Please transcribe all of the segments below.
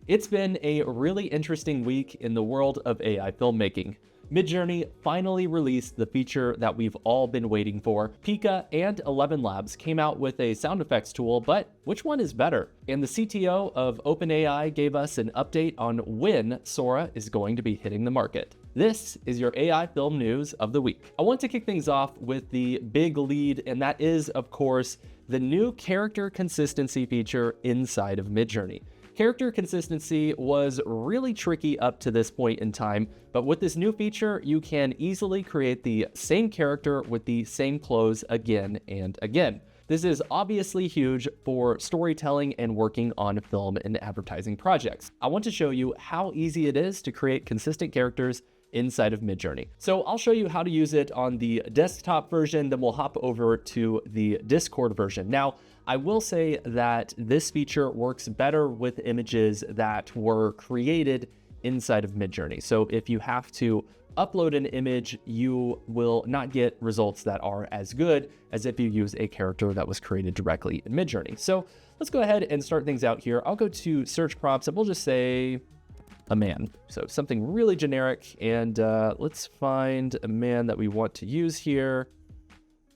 It's been a really interesting week in the world of AI filmmaking. Midjourney finally released the feature that we've all been waiting for. Pika and Elevenlabs came out with a sound effects tool, but which one is better? And the CTO of OpenAI gave us an update on when Sora is going to be hitting the market. This is your AI film news of the week. I want to kick things off with the big lead, and that is, of course, the new character consistency feature inside of Midjourney. Character consistency was really tricky up to this point in time, but with this new feature, you can easily create the same character with the same clothes again and again. This is obviously huge for storytelling and working on film and advertising projects. I want to show you how easy it is to create consistent characters inside of Midjourney. So I'll show you how to use it on the desktop version, then we'll hop over to the Discord version. Now, I will say that this feature works better with images that were created inside of Midjourney. So if you have to upload an image, you will not get results that are as good as if you use a character that was created directly in Midjourney. So let's go ahead and start things out here. I'll go to search prompts and we'll just say a man. So something really generic, and let's find a man that we want to use here.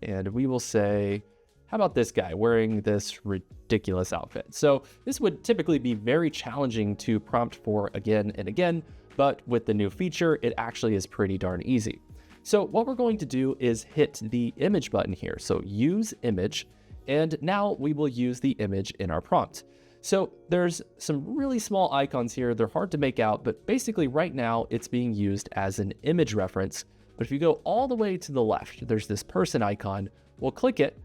And we will say, how about this guy wearing this ridiculous outfit? So this would typically be very challenging to prompt for again and again, but with the new feature, it actually is pretty darn easy. So what we're going to do is hit the image button here. So use image, and now we will use the image in our prompt. So there's some really small icons here. They're hard to make out, but basically right now it's being used as an image reference. But if you go all the way to the left, there's this person icon. We'll click it,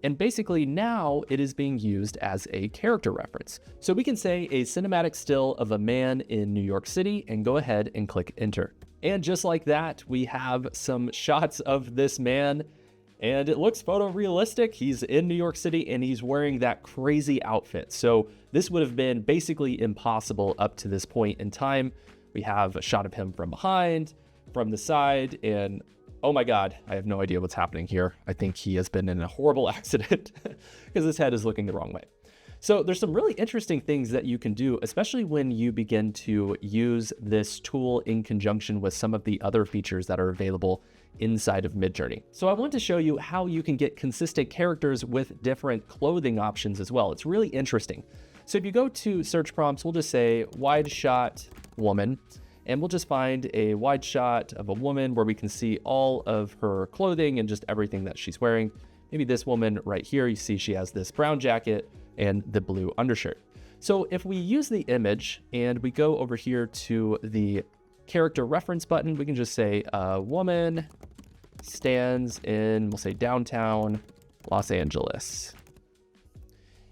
and basically now it is being used as a character reference. So we can say a cinematic still of a man in New York City and go ahead and click enter. And just like that, we have some shots of this man, and it looks photorealistic. He's in New York City and he's wearing that crazy outfit. So this would have been basically impossible up to this point in time. We have a shot of him from behind, from the side, and oh my God, I have no idea what's happening here. I think he has been in a horrible accident because his head is looking the wrong way. So there's some really interesting things that you can do, especially when you begin to use this tool in conjunction with some of the other features that are available inside of Midjourney. So I want to show you how you can get consistent characters with different clothing options as well. It's really interesting. So if you go to search prompts, we'll just say wide shot woman, and we'll just find a wide shot of a woman where we can see all of her clothing and just everything that she's wearing. Maybe this woman right here, you see she has this brown jacket and the blue undershirt. So if we use the image and we go over here to the character reference button, we can just say a woman stands in, we'll say downtown Los Angeles,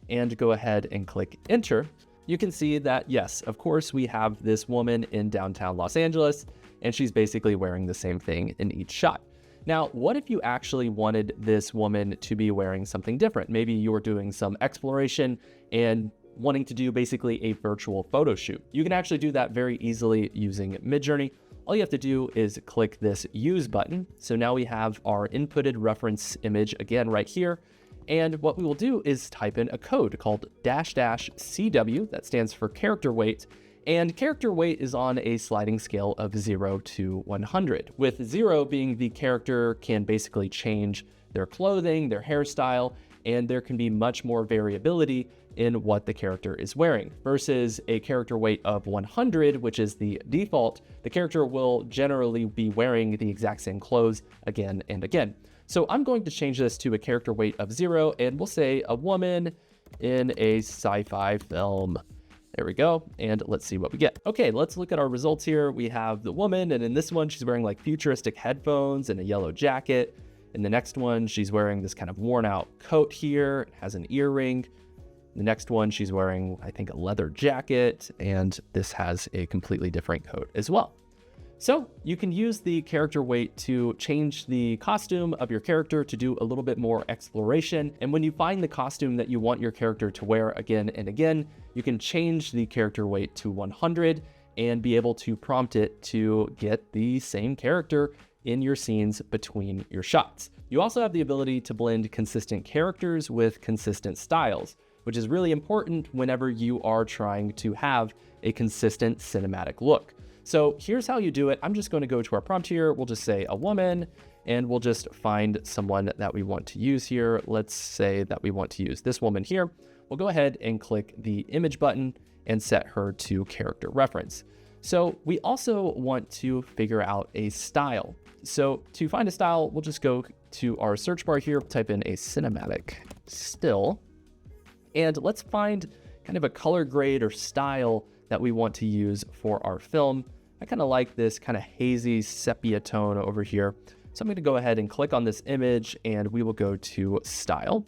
and go ahead and click enter. You can see that, yes, of course, we have this woman in downtown Los Angeles, and she's basically wearing the same thing in each shot. Now, what if you actually wanted this woman to be wearing something different? Maybe you were doing some exploration and wanting to do basically a virtual photo shoot. You can actually do that very easily using Midjourney. All you have to do is click this use button. So now we have our inputted reference image again right here. And what we will do is type in a code called --CW, that stands for character weight. And character weight is on a sliding scale of 0 to 100, with 0 being the character can basically change their clothing, their hairstyle, and there can be much more variability in what the character is wearing, versus a character weight of 100, which is the default. The character will generally be wearing the exact same clothes again and again. So I'm going to change this to a character weight of 0, and we'll say a woman in a sci-fi film. There we go, and let's see what we get. Okay, let's look at our results here. We have the woman, and in this one, she's wearing like futuristic headphones and a yellow jacket. In the next one, she's wearing this kind of worn out coat here. It has an earring. The next one, she's wearing, I think, a leather jacket, and this has a completely different coat as well. So you can use the character weight to change the costume of your character to do a little bit more exploration. And when you find the costume that you want your character to wear again and again, you can change the character weight to 100 and be able to prompt it to get the same character in your scenes between your shots. You also have the ability to blend consistent characters with consistent styles, which is really important whenever you are trying to have a consistent cinematic look. So here's how you do it. I'm just going to go to our prompt here. We'll just say a woman, and we'll just find someone that we want to use here. Let's say that we want to use this woman here. We'll go ahead and click the image button and set her to character reference. So we also want to figure out a style. So to find a style, we'll just go to our search bar here, type in a cinematic still, and let's find kind of a color grade or style that we want to use for our film. I kind of like this kind of hazy sepia tone over here. So I'm going to go ahead and click on this image, and we will go to style.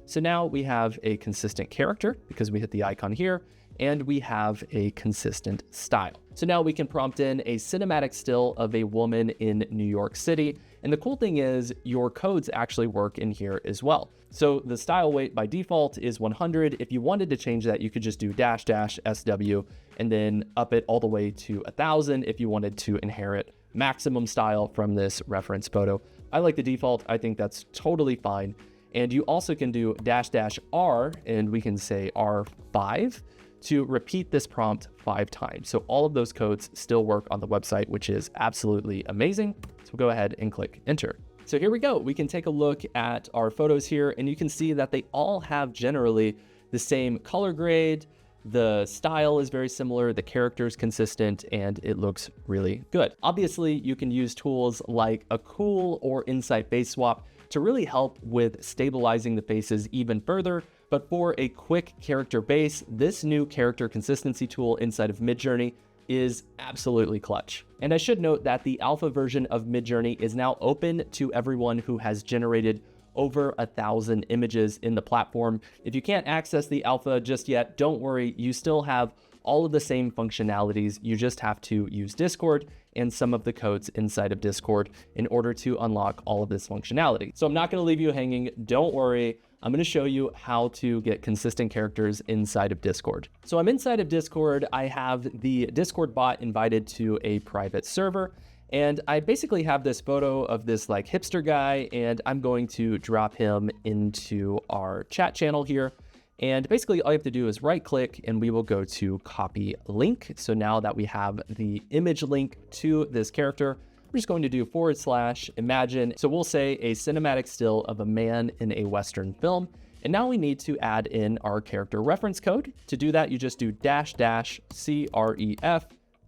So now we have a consistent character because we hit the icon here, and we have a consistent style. So now we can prompt in a cinematic still of a woman in New York City. And the cool thing is your codes actually work in here as well. So the style weight by default is 100. If you wanted to change that, you could just do --SW and then up it all the way to 1000 if you wanted to inherit maximum style from this reference photo. I like the default. I think that's totally fine. And you also can do --R, and we can say R5 to repeat this prompt 5 times. So all of those codes still work on the website, which is absolutely amazing. So we'll go ahead and click enter. So here we go. We can take a look at our photos here, and you can see that they all have generally the same color grade. The style is very similar, the character is consistent, and it looks really good. Obviously, you can use tools like a Cool or Insight Face Swap to really help with stabilizing the faces even further. But for a quick character base, this new character consistency tool inside of Midjourney is absolutely clutch. And I should note that the alpha version of Midjourney is now open to everyone who has generated over 1,000 images in the platform. If you can't access the alpha just yet, don't worry, you still have all of the same functionalities. You just have to use Discord and some of the codes inside of Discord in order to unlock all of this functionality. So I'm not going to leave you hanging. Don't worry. I'm going to show you how to get consistent characters inside of Discord. So I'm inside of Discord. I have the Discord bot invited to a private server, and I basically have this photo of this like hipster guy, and I'm going to drop him into our chat channel here. And basically all you have to do is right click, and we will go to copy link. So now that we have the image link to this character, we're just going to do /imagine. So we'll say a cinematic still of a man in a Western film. And now we need to add in our character reference code. To do that, you just do --CREF,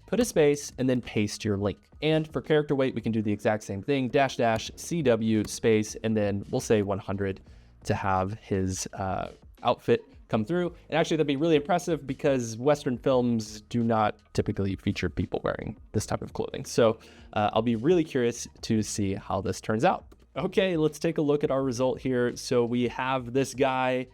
put a space, and then paste your link. And for character weight, we can do the exact same thing, --CW space, and then we'll say 100 to have his outfit come through. And actually that'd be really impressive because Western films do not typically feature people wearing this type of clothing. So I'll be really curious to see how this turns out. Okay, let's take a look at our result here. So we have this guy,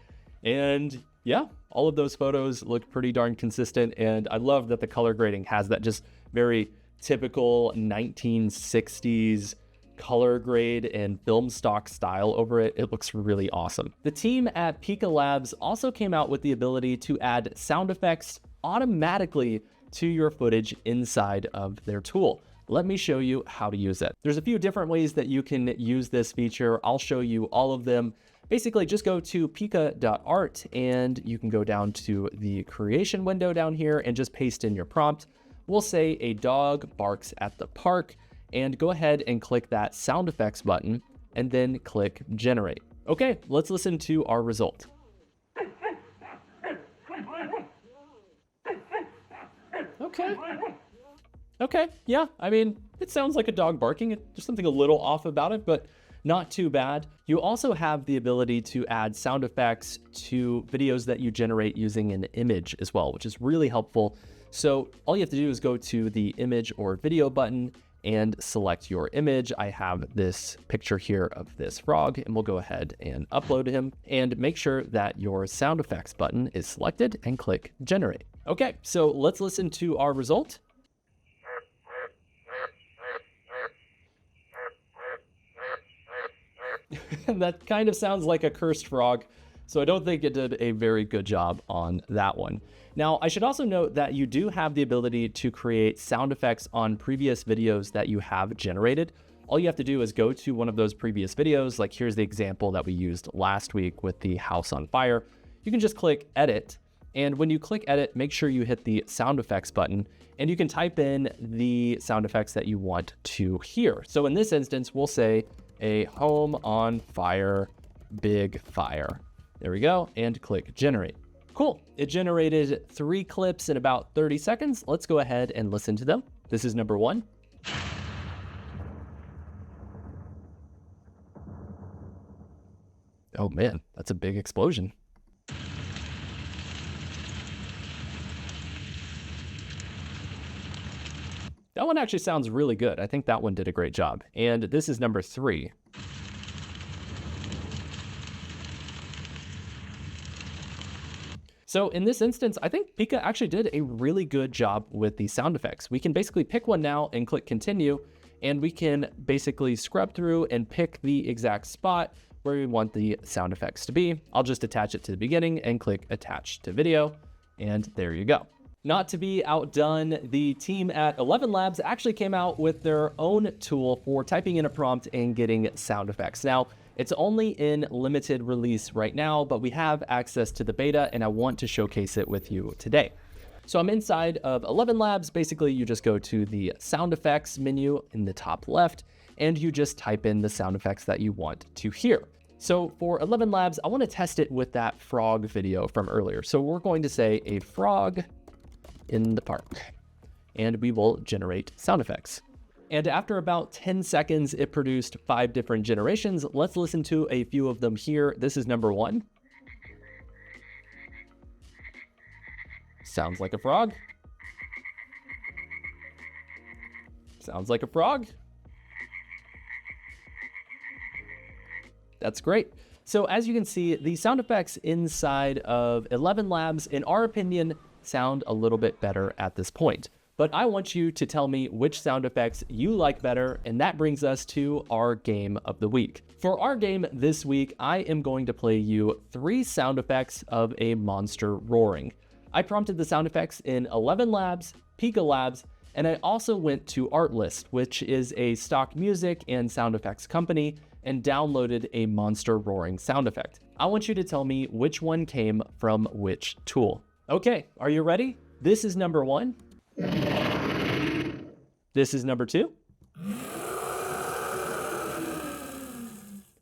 and yeah, all of those photos look pretty darn consistent. And I love that the color grading has that just very typical 1960s color grade and film stock style over it. It looks really awesome. The team at Pika Labs also came out with the ability to add sound effects automatically to your footage inside of their tool. Let me show you how to use it. There's a few different ways that you can use this feature. I'll show you all of them. Basically, just go to pika.art, and you can go down to the creation window down here and just paste in your prompt. We'll say a dog barks at the park, and go ahead and click that sound effects button and then click generate. Okay, let's listen to our result. Okay, yeah, I mean, it sounds like a dog barking. There's something a little off about it, but not too bad. You also have the ability to add sound effects to videos that you generate using an image as well, which is really helpful. So all you have to do is go to the image or video button and select your image. I have this picture here of this frog, and we'll go ahead and upload him, and make sure that your sound effects button is selected and click generate. Okay, so let's listen to our result. That kind of sounds like a cursed frog, so I don't think it did a very good job on that one. Now, I should also note that you do have the ability to create sound effects on previous videos that you have generated. All you have to do is go to one of those previous videos, like here's the example that we used last week with the house on fire. You can just click edit, And when you click edit, make sure you hit the sound effects button and you can type in the sound effects that you want to hear. So in this instance, we'll say a home on fire, big fire. There we go, and click generate. Cool, it generated 3 clips in about 30 seconds. Let's go ahead and listen to them. This is number 1. Oh man, that's a big explosion. That one actually sounds really good. I think that one did a great job. And this is number 3. So in this instance, I think Pika actually did a really good job with the sound effects. We can basically pick one now and click continue, and we can basically scrub through and pick the exact spot where we want the sound effects to be. I'll just attach it to the beginning and click attach to video, and there you go. Not to be outdone, the team at Elevenlabs actually came out with their own tool for typing in a prompt and getting sound effects. Now, it's only in limited release right now, but we have access to the beta and I want to showcase it with you today. So I'm inside of Elevenlabs. Basically, you just go to the sound effects menu in the top left and you just type in the sound effects that you want to hear. So for Elevenlabs, I want to test it with that frog video from earlier. So we're going to say a frog in the park, and we will generate sound effects. And after about 10 seconds, it produced 5 different generations. Let's listen to a few of them here. This is number 1. Sounds like a frog. Sounds like a frog. That's great. So as you can see, the sound effects inside of Elevenlabs, in our opinion, sound a little bit better at this point. But I want you to tell me which sound effects you like better, and that brings us to our game of the week. For our game this week, I am going to play you 3 sound effects of a monster roaring. I prompted the sound effects in Elevenlabs, Pika Labs, and I also went to Artlist, which is a stock music and sound effects company, and downloaded a monster roaring sound effect. I want you to tell me which one came from which tool. Okay, are you ready? This is number 1. This is number 2.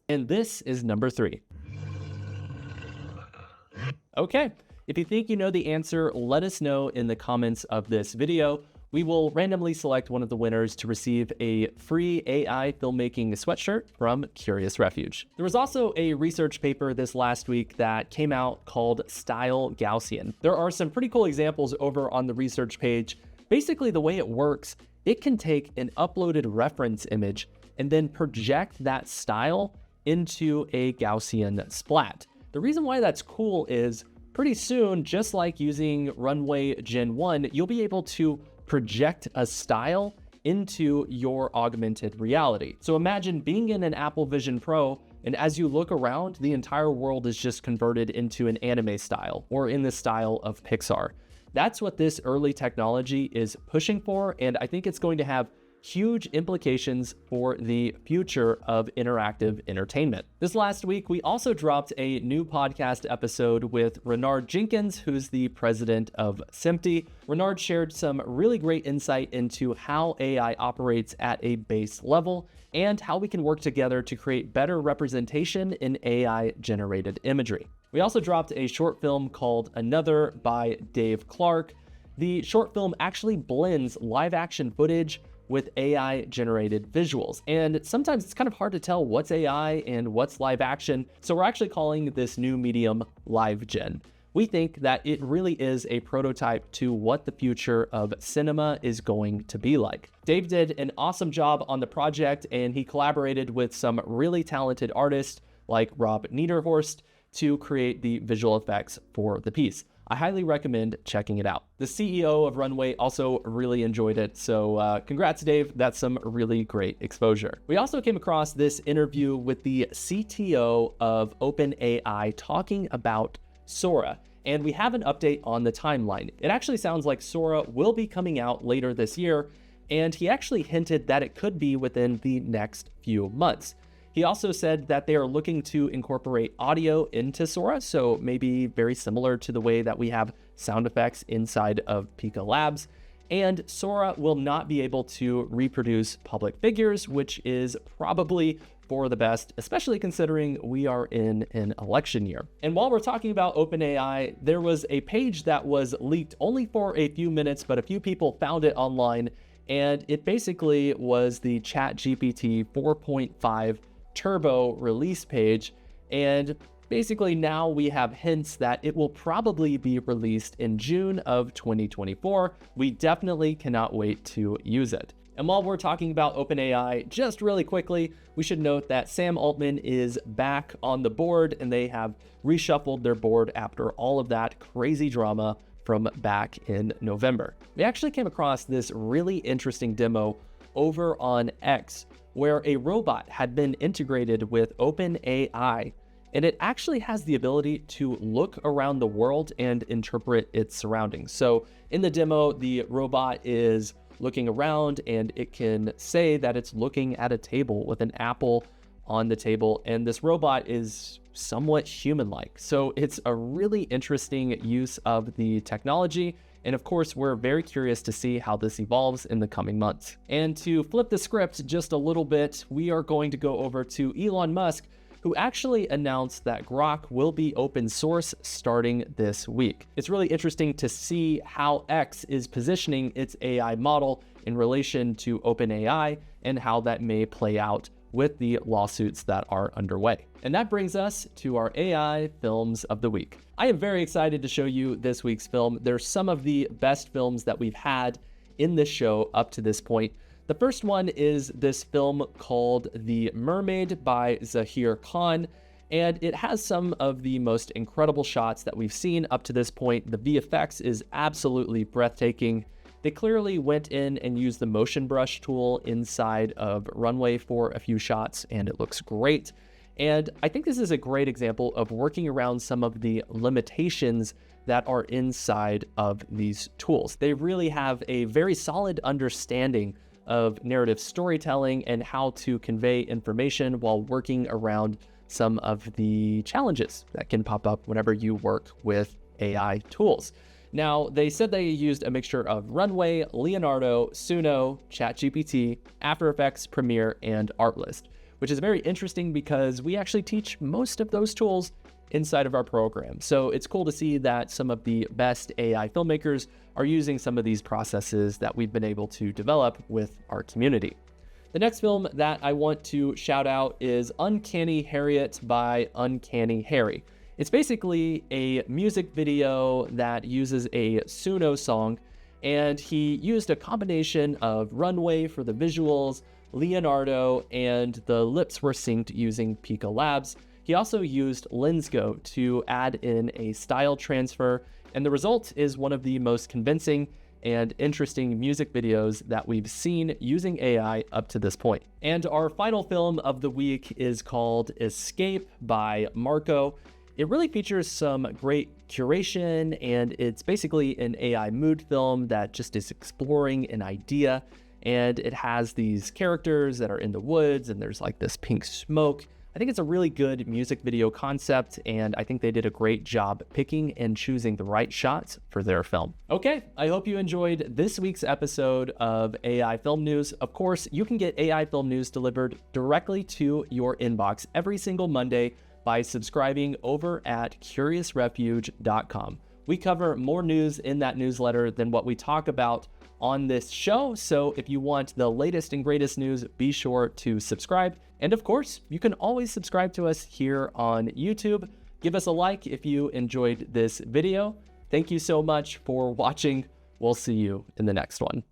And this is number 3. Okay, if you think you know the answer, let us know in the comments of this video. We will randomly select one of the winners to receive a free AI filmmaking sweatshirt from Curious Refuge. There was also a research paper this last week that came out called Style Gaussian. There are some pretty cool examples over on the research page. Basically, the way it works, it can take an uploaded reference image and then project that style into a Gaussian splat. The reason why that's cool is pretty soon, just like using Runway Gen 1, you'll be able to project a style into your augmented reality. So imagine being in an Apple Vision Pro, and as you look around, the entire world is just converted into an anime style or in the style of Pixar. That's what this early technology is pushing for, and I think it's going to have huge implications for the future of interactive entertainment. This last week, we also dropped a new podcast episode with Renard Jenkins, who's the president of SMPTE. Renard shared some really great insight into how AI operates at a base level and how we can work together to create better representation in AI-generated imagery. We also dropped a short film called Another by Dave Clark. The short film actually blends live-action footage with AI-generated visuals. And sometimes it's kind of hard to tell what's AI and what's live action, so we're actually calling this new medium LiveGen. We think that it really is a prototype to what the future of cinema is going to be like. Dave did an awesome job on the project, and he collaborated with some really talented artists like Rob Niederhorst to create the visual effects for the piece. I highly recommend checking it out. The CEO of Runway also really enjoyed it, so congrats, Dave. That's some really great exposure. We also came across this interview with the CTO of OpenAI talking about Sora, and we have an update on the timeline. It actually sounds like Sora will be coming out later this year, and he actually hinted that it could be within the next few months. He also said that they are looking to incorporate audio into Sora, so maybe very similar to the way that we have sound effects inside of Pika Labs. And Sora will not be able to reproduce public figures, which is probably for the best, especially considering we are in an election year. And while we're talking about OpenAI, there was a page that was leaked only for a few minutes, but a few people found it online, and it basically was the ChatGPT 4.5 Turbo release page. And basically now we have hints that it will probably be released in June of 2024. We definitely cannot wait to use it. And while we're talking about OpenAI, just really quickly, we should note that Sam Altman is back on the board, and they have reshuffled their board after all of that crazy drama from back in November. We actually came across this really interesting demo over on X, where a robot had been integrated with OpenAI, and it actually has the ability to look around the world and interpret its surroundings. So in the demo, the robot is looking around, and it can say that it's looking at a table with an apple on the table, and this robot is somewhat human-like. So it's a really interesting use of the technology, and of course, we're very curious to see how this evolves in the coming months. And to flip the script just a little bit, we are going to go over to Elon Musk, who actually announced that Grok will be open source starting this week. It's really interesting to see how X is positioning its AI model in relation to OpenAI and how that may play out with the lawsuits that are underway. And that brings us to our AI films of the week. I am very excited to show you this week's film. They're some of the best films that we've had in this show up to this point. The first one is this film called The Mermaid by Zahir Khan, and it has some of the most incredible shots that we've seen up to this point. The VFX is absolutely breathtaking. They clearly went in and used the motion brush tool inside of Runway for a few shots, and it looks great. And I think this is a great example of working around some of the limitations that are inside of these tools. They really have a very solid understanding of narrative storytelling and how to convey information while working around some of the challenges that can pop up whenever you work with AI tools. Now, they said they used a mixture of Runway, Leonardo, Suno, ChatGPT, After Effects, Premiere, and Artlist, which is very interesting because we actually teach most of those tools inside of our program. So it's cool to see that some of the best AI filmmakers are using some of these processes that we've been able to develop with our community. The next film that I want to shout out is Uncanny Harriet by Uncanny Harry. It's basically a music video that uses a Suno song, and he used a combination of Runway for the visuals, Leonardo, and the lips were synced using Pika Labs. He also used LensGo to add in a style transfer, and the result is one of the most convincing and interesting music videos that we've seen using AI up to this point. And our final film of the week is called Escape by Marco. It really features some great curation, and it's basically an AI mood film that just is exploring an idea, and it has these characters that are in the woods, and there's like this pink smoke. I think it's a really good music video concept, and I think they did a great job picking and choosing the right shots for their film. Okay, I hope you enjoyed this week's episode of AI Film News. Of course, you can get AI Film News delivered directly to your inbox every single Monday by subscribing over at curiousrefuge.com. We cover more news in that newsletter than what we talk about on this show, so if you want the latest and greatest news, be sure to subscribe. And of course, you can always subscribe to us here on YouTube. Give us a like if you enjoyed this video. Thank you so much for watching. We'll see you in the next one.